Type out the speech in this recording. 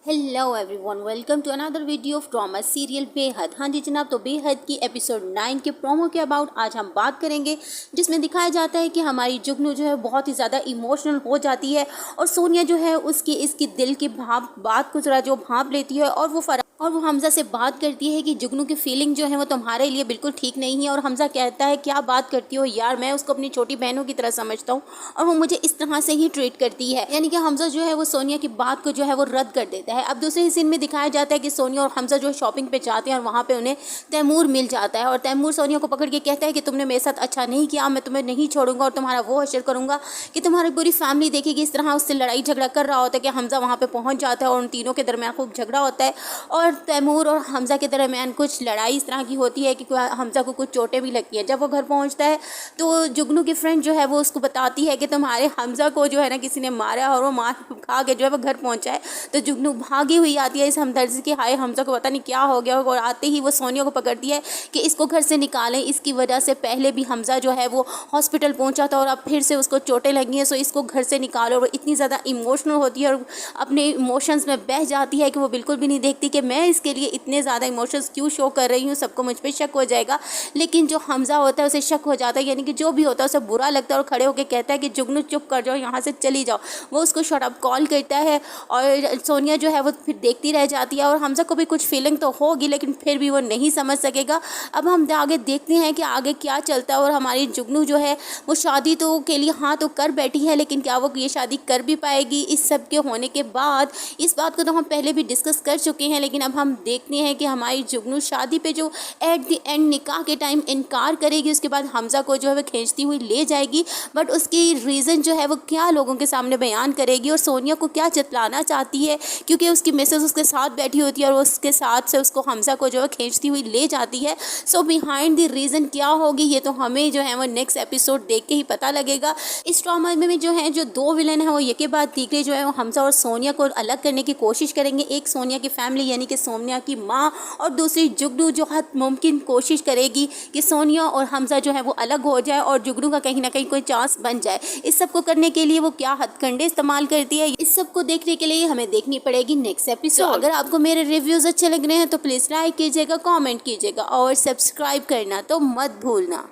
Hello everyone, welcome to another video of drama serial Behad. हाँ जी जनाब, तो बेहद की एपिसोड 9 के प्रोमो के अबाउट आज हम बात करेंगे, जिसमें दिखाया जाता है कि हमारी जुगनू जो है बहुत ही ज़्यादा इमोशनल हो जाती है और सोनिया जो है इसकी दिल की बात को ज़रा जो भांप लेती है और वो हमज़ा से बात करती है कि जुगनू की फीलिंग जो है वो तुम्हारे लिए बिल्कुल ठीक नहीं है। और हमज़ा कहता है क्या बात करती हो यार, मैं उसको अपनी छोटी बहनों की तरह समझता हूँ और वो मुझे इस तरह से ही ट्रीट करती है। यानी कि हमज़ा जो है वो सोनिया की बात को जो है वो रद्द कर देता है। अब दूसरे सीन में दिखाया जाता है कि सोनिया और हमज़ा जो है शॉपिंग पे जाते हैं और वहाँ पे उन्हें तैमूर मिल जाता है और तैमूर सोनिया को पकड़ के कहता है कि तुमने मेरे साथ अच्छा नहीं किया, मैं तुम्हें नहीं छोड़ूंगा और तुम्हारा वो हशर करूंगा कि तुम्हारी पूरी फैमिली देखेगी। इस तरह उससे लड़ाई झगड़ा कर रहा होता है कि हमज़ा वहाँ पे पहुँच जाता है और उन तीनों के दरमियान खूब झगड़ा होता है और तैमूर और हमज़ा के दरमियान कुछ लड़ाई इस तरह की होती है कि हमज़ा को कुछ चोटें भी लगती हैं। जब वो घर पहुँचता है तो जुगनू की फ्रेंड जो है वो उसको बताती है कि तुम्हारे हमज़ा को जो है ना किसी ने मारा और वो मार खा के जो है वो घर पहुँचा है। तो जुगनू भागी हुई आती है इस हमदर्द की हाय हमज़ा को पता नहीं क्या हो गया, और आते ही वो सोनिया को पकड़ती है कि इसको घर से निकालें, इसकी वजह से पहले भी हमज़ा जो है वो हॉस्पिटल पहुँचा था और अब फिर से उसको चोटें लगी हैं, सो इसको घर से निकालो। और इतनी ज़्यादा इमोशनल होती है और अपने इमोशंस में बह जाती है कि वो बिल्कुल भी नहीं देखती कि मैं इसके लिए इतने ज़्यादा इमोशंस क्यों शो कर रही हूँ, सबको मुझ पर शक हो जाएगा। लेकिन जो हमज़ा होता है उसे शक हो जाता है, यानी कि जो भी होता है उसे बुरा लगता है और खड़े होकर कहता है कि जुगनू चुप कर जाओ, यहाँ से चली जाओ। वो उसको शट अप कॉल करता है और सोनिया जो है वो फिर देखती रह जाती है और हमज़ा को भी कुछ फीलिंग तो होगी लेकिन फिर भी वो नहीं समझ सकेगा। अब हम आगे देखते हैं कि आगे क्या चलता है और हमारी जुगनू जो है वो शादी तो के लिए हाँ तो कर बैठी है, लेकिन क्या वो ये शादी कर भी पाएगी। इस सब के होने के बाद इस बात को तो हम पहले भी डिस्कस कर चुके हैं, लेकिन अब हम देखते हैं कि हमारी जुगनू शादी पे जो एट द एंड निकाह के टाइम इनकार करेगी, उसके बाद हमज़ा को जो है वो खींचती हुई ले जाएगी, बट उसकी रीज़न जो है वो क्या लोगों के सामने बयान करेगी और सोनिया को क्या जतलाना चाहती है, क्योंकि उसकी मिसेस उसके साथ बैठी होती है और उसके साथ से उसको हमज़ा को जो है खींचती हुई ले जाती है। सो बिहाइंड द रीज़न क्या होगी ये तो हमें जो है वो नेक्स्ट एपिसोड देख के ही पता लगेगा। इस ड्रामा में जो है जो दो विलन है वो एक के बाद तीसरे जो है वो हमज़ा और सोनिया को अलग करने की कोशिश करेंगे। एक सोनिया की फैमिली यानी कि सोनिया की माँ और दूसरी जुगनू जो हद मुमकिन कोशिश करेगी कि सोनिया और हमज़ा जो है वो अलग हो जाए और जुगनू का कहीं ना कहीं कोई चांस बन जाए। इस सब को करने के लिए वो क्या हथकंडे इस्तेमाल करती है, इस सब को देखने के लिए हमें देखनी पड़ेगी नेक्स्ट एपिसोड। अगर आपको मेरे रिव्यूज़ अच्छे लग रहे हैं तो प्लीज़ लाइक कीजिएगा, कमेंट कीजिएगा और सब्सक्राइब करना तो मत भूलना।